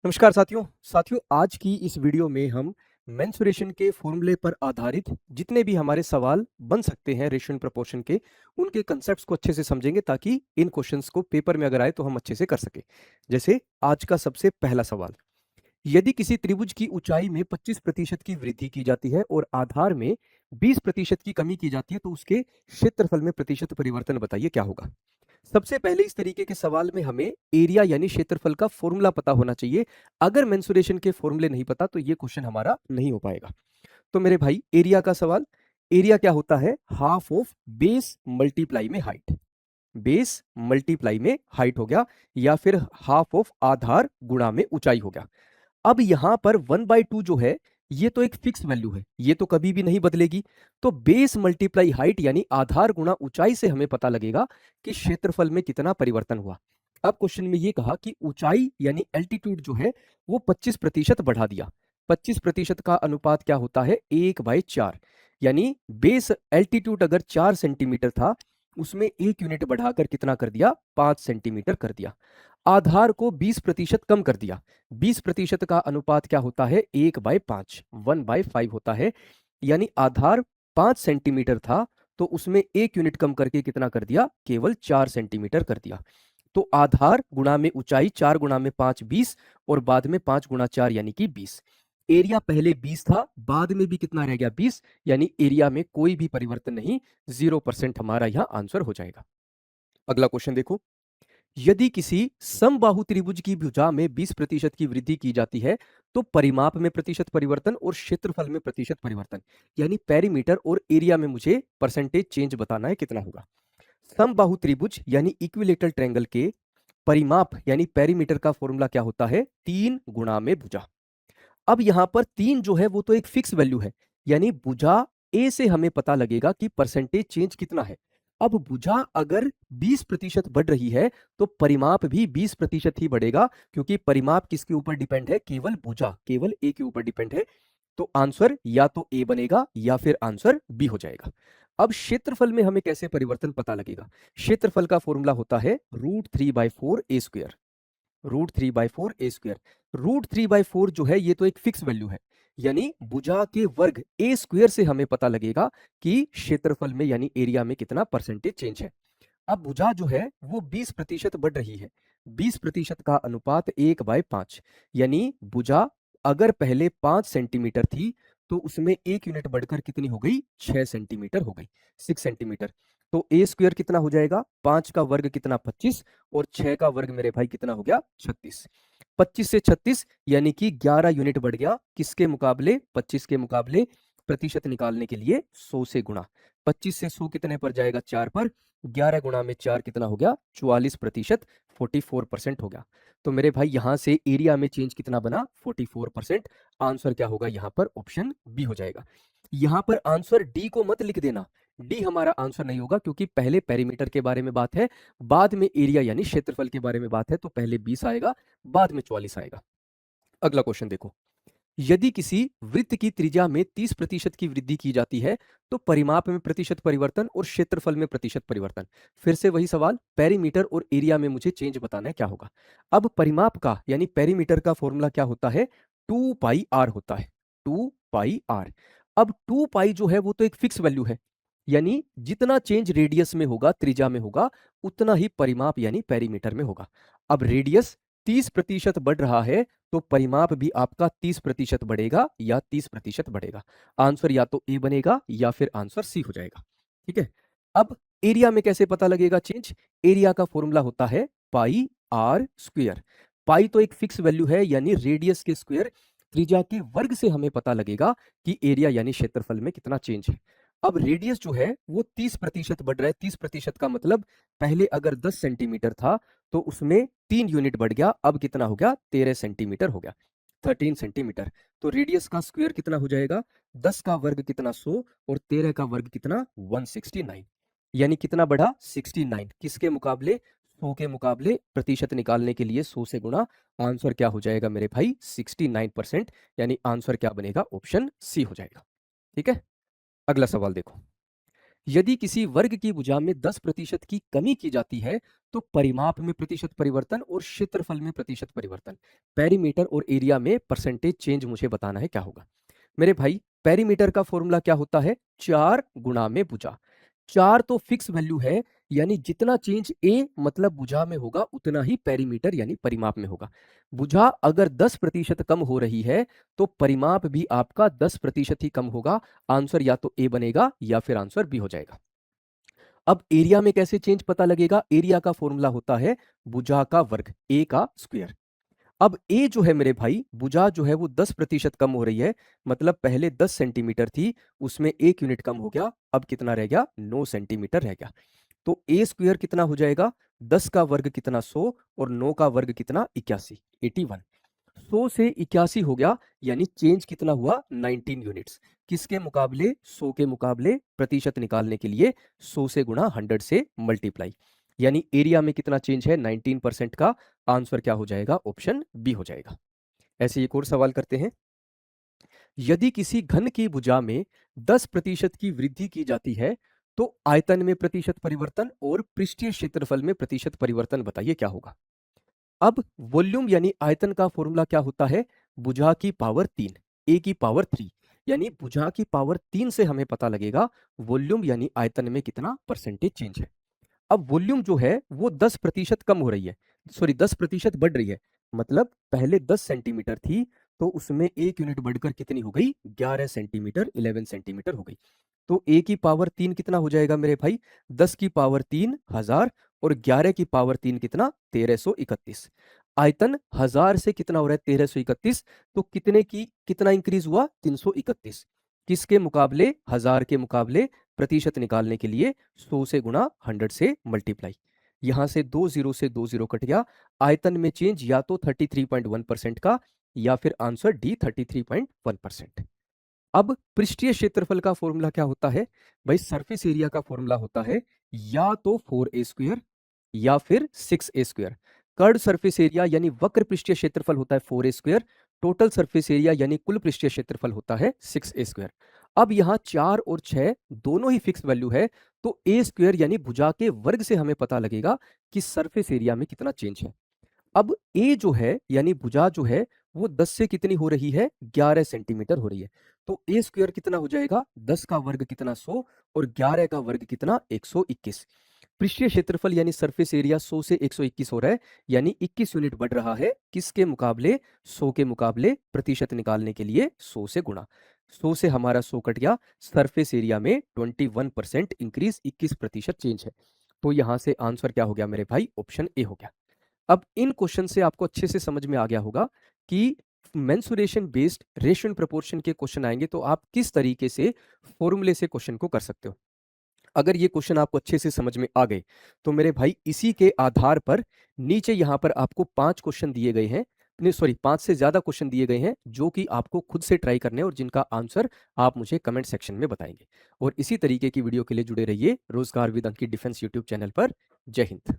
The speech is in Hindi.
नमस्कार साथियों आज की इस वीडियो में हम मेंसुरेशन के फॉर्मूले पर आधारित जितने भी हमारे सवाल बन सकते हैं रेशियो एंड प्रोपोर्शन के उनके कंसेप्ट्स को अच्छे से समझेंगे ताकि इन क्वेश्चंस को पेपर में अगर आए तो हम अच्छे से कर सके। जैसे आज का सबसे पहला सवाल, यदि किसी त्रिभुज की ऊंचाई में 25% की वृद्धि की जाती है और आधार में 20% की कमी की जाती है तो उसके क्षेत्रफल में प्रतिशत परिवर्तन बताइए क्या होगा। सबसे पहले इस तरीके के सवाल में हमें एरिया यानी क्षेत्रफल का फॉर्मूला पता होना चाहिए। अगर मेंसुरेशन के फॉर्मूले नहीं पता तो ये क्वेश्चन हमारा नहीं हो पाएगा। तो मेरे भाई एरिया का सवाल, एरिया क्या होता है? हाफ ऑफ बेस मल्टीप्लाई में हाइट। बेस मल्टीप्लाई में हाइट हो गया या फिर हाफ ऑफ आधार गुणा में ऊंचाई हो गया। अब यहां पर 1/2 जो है ये तो एक फिक्स वैल्यू है, ये तो कभी भी नहीं बदलेगी। तो बेस मल्टीप्लाई हाइट यानी आधार गुणा ऊंचाई से हमें पता लगेगा कि क्षेत्रफल में कितना परिवर्तन हुआ। अब क्वेश्चन में ये कहा कि ऊंचाई यानी एल्टीट्यूड जो है वो 25% बढ़ा दिया। 25% का अनुपात क्या होता है? 1/4। यानी बेस एल्टीट्यूड अगर 4 सेंटीमीटर था उसमें 1 यूनिट बढ़ाकर कितना कर दिया? 5 सेंटीमीटर कर दिया। आधार को 20% कम कर दिया। 20% का अनुपात क्या होता है? 1/5, 1/5 होता है। यानी आधार 5 सेंटीमीटर था तो उसमें 1 यूनिट कम करके कितना कर दिया? केवल 4 सेंटीमीटर कर दिया। तो आधार गुणा में ऊंचाई, 4 गुणा में 5 20 और बाद में 5 गुणा 4 यानी कि 20। एरिया पहले 20 था, बाद में भी कितना रह गया? 20। यानी एरिया में कोई भी परिवर्तन नहीं, 0% हमारा यहां आंसर हो जाएगा। अगला क्वेश्चन देखो, यदि किसी समबाहु त्रिभुज की भुजा में 20% की वृद्धि की जाती है तो परिमाप में प्रतिशत परिवर्तन और क्षेत्रफल में प्रतिशत परिवर्तन यानी पेरीमीटर और एरिया में मुझे परसेंटेज चेंज बताना है, कितना होगा। समबाहु त्रिभुज यानी इक्विलेटरल ट्रायंगल के परिमाप यानी पेरीमीटर का फॉर्मूला क्या होता है? 3 गुणा में भुजा। अब यहां पर 3 जो है वो तो एक फिक्स वैल्यू है, यानी भुजा ए से हमें पता लगेगा कि परसेंटेज चेंज कितना है। अब भुजा अगर 20% बढ़ रही है तो परिमाप भी 20% ही बढ़ेगा, क्योंकि परिमाप किसके ऊपर डिपेंड है? केवल भुजा, केवल ए के ऊपर डिपेंड है। तो आंसर या तो ए बनेगा या फिर आंसर बी हो जाएगा। अब क्षेत्रफल में हमें कैसे परिवर्तन पता लगेगा? क्षेत्रफल का फॉर्मूला होता है √3/4 a²। √3/4 a²। √3/4 जो है ये तो एक फिक्स वैल्यू है, यानी भुजा के वर्ग a² से हमें पता लगेगा कि क्षेत्रफल में यानी एरिया में कितना परसेंटेज चेंज है। अब भुजा जो है वो 20% बढ़ रही है। 20% का अनुपात 1/5, यानी भुजा अगर पहले 5 सेंटीमीटर थी तो उसमें 1 यूनिट बढ़कर कितनी हो गई? 6 सेंटीमीटर हो गई, 6 सेंटीमीटर। तो a² कितना हो जाएगा? 5 का वर्ग कितना? 25 और 6 का वर्ग मेरे भाई कितना हो गया? 36। 25 से 36 यानी कि 11 यूनिट बढ़ गया, किसके मुकाबले? 25 के मुकाबले। प्रतिशत निकालने के लिए 100 से गुणा। 25 से 100 कितने पर जाएगा? 4 पर। 11 गुणा में 4 कितना हो गया? 44%, 44% हो गया। तो मेरे भाई यहां से एरिया में चेंज कितना बना? 44%। आंसर क्या होगा यहाँ पर? ऑप्शन बी हो जाएगा। यहां पर आंसर डी को मत लिख देना, डी हमारा आंसर नहीं होगा, क्योंकि पहले पेरीमीटर के बारे में बात है, बाद में एरिया यानी क्षेत्रफल के बारे में बात है, तो पहले 20 आएगा बाद में 44 आएगा। अगला क्वेश्चन देखो, यदि किसी वृत्त की त्रिज्या में 30% की वृद्धि की जाती है तो परिमाप में प्रतिशत परिवर्तन और क्षेत्रफल में प्रतिशत परिवर्तन। फिर से वही सवाल, पेरीमीटर और एरिया में मुझे चेंज बताना है, क्या होगा। अब परिमाप का यानी पेरीमीटर का फॉर्मूला क्या होता है? 2πr होता है, 2πr। अब 2π जो है वो तो एक फिक्स वैल्यू है, यानी जितना चेंज रेडियस में होगा, त्रिज्या में होगा, उतना ही परिमाप यानी पेरीमीटर में होगा। अब रेडियस 30% बढ़ रहा है तो परिमाप भी आपका 30% बढ़ेगा या 30% बढ़ेगा। आंसर या तो ए बनेगा या फिर आंसर सी हो जाएगा। ठीक है। अब एरिया में कैसे पता लगेगा चेंज? एरिया का फॉर्मूला होता है πr²। पाई तो एक फिक्स वैल्यू है, यानी रेडियस के स्क्वायर, त्रिज्या के वर्ग से हमें पता लगेगा कि एरिया यानी क्षेत्रफल में कितना चेंज है। अब रेडियस जो है वो 30% बढ़ रहा है। 30% का मतलब पहले अगर 10 सेंटीमीटर था तो उसमें 3 यूनिट बढ़ गया, अब कितना हो गया? 13 सेंटीमीटर हो गया, 13 सेंटीमीटर। तो रेडियस का स्क्वायर कितना हो जाएगा? 10 का वर्ग कितना? 100 और 13 का वर्ग कितना? 169। यानी कितना बढ़ा? 69। किसके मुकाबले? 100 के मुकाबले। प्रतिशत निकालने के लिए 100 से गुणा। आंसर क्या हो जाएगा मेरे भाई? 69%। यानी आंसर क्या बनेगा? ऑप्शन सी हो जाएगा। ठीक है। अगला सवाल देखो, यदि किसी वर्ग की भुजा में 10% की कमी की जाती है तो परिमाप में प्रतिशत परिवर्तन और क्षेत्रफल में प्रतिशत परिवर्तन, पेरीमीटर और एरिया में परसेंटेज चेंज मुझे बताना है क्या होगा। मेरे भाई पेरीमीटर का फॉर्मूला क्या होता है, 4 गुणा में भुजा। 4 तो फिक्स वैल्यू है, यानी जितना चेंज ए मतलब भुजा में होगा उतना ही पेरीमीटर यानी परिमाप में होगा। भुजा अगर 10% कम हो रही है तो परिमाप भी आपका 10% ही कम होगा। आंसर या तो ए बनेगा या फिर आंसर बी हो जाएगा। अब एरिया में कैसे चेंज पता लगेगा, एरिया का फॉर्मूला होता है भुजा का वर्ग, ए का स्क्वायर। अब ए जो है मेरे भाई, भुजा जो है वो 10% कम हो रही है, मतलब पहले 10 सेंटीमीटर थी, उसमें 1 यूनिट कम हो गया, अब कितना रह गया, 9 सेंटीमीटर रह गया। तो ए स्क्वायर कितना हो जाएगा, 10 का वर्ग कितना 100 और 9 का वर्ग कितना 81, 81। 100 से 81 हो गया, यानी चेंज कितना हुआ, 19 यूनिट्स। किसके मुकाबले, 100 के मुकाबले। प्रतिशत निकालने के लिए 100 से गुणा 100 से मल्टीप्लाई, यानी एरिया में कितना चेंज है, 19% का। आंसर क्या हो जाएगा, ऑप्शन बी हो जाएगा। ऐसे एक और सवाल करते हैं। यदि किसी घन की भुजा में 10% की वृद्धि की जाती है तो आयतन में प्रतिशत परिवर्तन और पृष्ठीय क्षेत्रफल में प्रतिशत परिवर्तन बताइए क्या होगा। अब वॉल्यूम यानी आयतन का फॉर्मूला क्या होता है, भुजा की पावर 3, ए की पावर 3, यानी भुजा की पावर 3 से हमें पता लगेगा वॉल्यूम यानी आयतन में कितना परसेंटेज चेंज है। अब वॉल्यूम जो है वो 10% कम हो रही है, सॉरी 10% बढ़ रही है, मतलब पहले 10 सेंटीमीटर थी तो उसमें 1 यूनिट बढ़कर कितनी हो गई, 11 सेंटीमीटर, 11 सेंटीमीटर हो गई। तो ए की पावर 3 कितना हो जाएगा मेरे भाई, 10 की पावर 3 1000 और 11 की पावर 3 कितना, 1331। आयतन 1000 से कितना हो रहा है, 1331, तो कितने की कितना इंक्रीज हुआ, 331। किसके मुकाबले, 1000 के मुकाबले। प्रतिशत निकालने के लिए 100 से गुणा 100 से मल्टीप्लाई, यहां से 2 जीरो से 2 जीरो कट गया। आयतन में चेंज या तो 33.1% का या फिर आंसर डी 33.1%। अब पृष्ठीय क्षेत्रफल का फॉर्मूला क्या होता है, भाई सरफेस एरिया का फॉर्मूला होता है या तो 4a स्क्वायर या फिर 6a square. Curved surface area यानी वक्र पृष्ठीय क्षेत्रफल होता है 4a square, total surface area यानी कुल पृष्ठीय क्षेत्रफल होता है 6a स्क्वायर। अब यहाँ 4 और 6 दोनों ही फिक्स वैल्यू है, तो ए स्क्वायर यानी भुजा के वर्ग से हमें पता लगेगा कि सरफेस एरिया में कितना चेंज है। अब ए जो है यानी भुजा जो है वो 10 से कितनी हो रही है, 11 सेंटीमीटर हो रही है। तो ए स्क्वायर कितना हो जाएगा, 10 का वर्ग कितना 100 और 11 का वर्ग कितना 121। पृष्ठीय क्षेत्रफल यानी सरफेस एरिया 100 से 121 हो रहा है, यानी 21 यूनिट बढ़ रहा है। किसके मुकाबले, 100 के मुकाबले। प्रतिशत निकालने के लिए 100 से गुणा, 100 से हमारा 100 कट गया। सरफेस एरिया में 21% इंक्रीज, 21% चेंज है। तो यहां से आंसर क्या हो गया मेरे भाई, ऑप्शन ए हो गया। अब इन क्वेश्चन से आपको अच्छे से समझ में आ गया होगा कि mensuration based ratio and proportion के क्वेश्चन आएंगे तो आप किस तरीके से फॉर्मूले से क्वेश्चन को कर सकते हो। अगर ये क्वेश्चन आपको अच्छे से समझ में आ गए तो मेरे भाई इसी के आधार पर नीचे यहां पर आपको 5 क्वेश्चन दिए गए हैं, नहीं सॉरी 5 से ज्यादा क्वेश्चन दिए गए हैं जो कि आपको खुद से ट्राई करने हैं और जिनका आंसर आप मुझे कमेंट सेक्शन में बताएंगे। और इसी तरीके की वीडियो के लिए जुड़े रहिए रोजगार with Ankit defence YouTube channel पर। जय हिंद।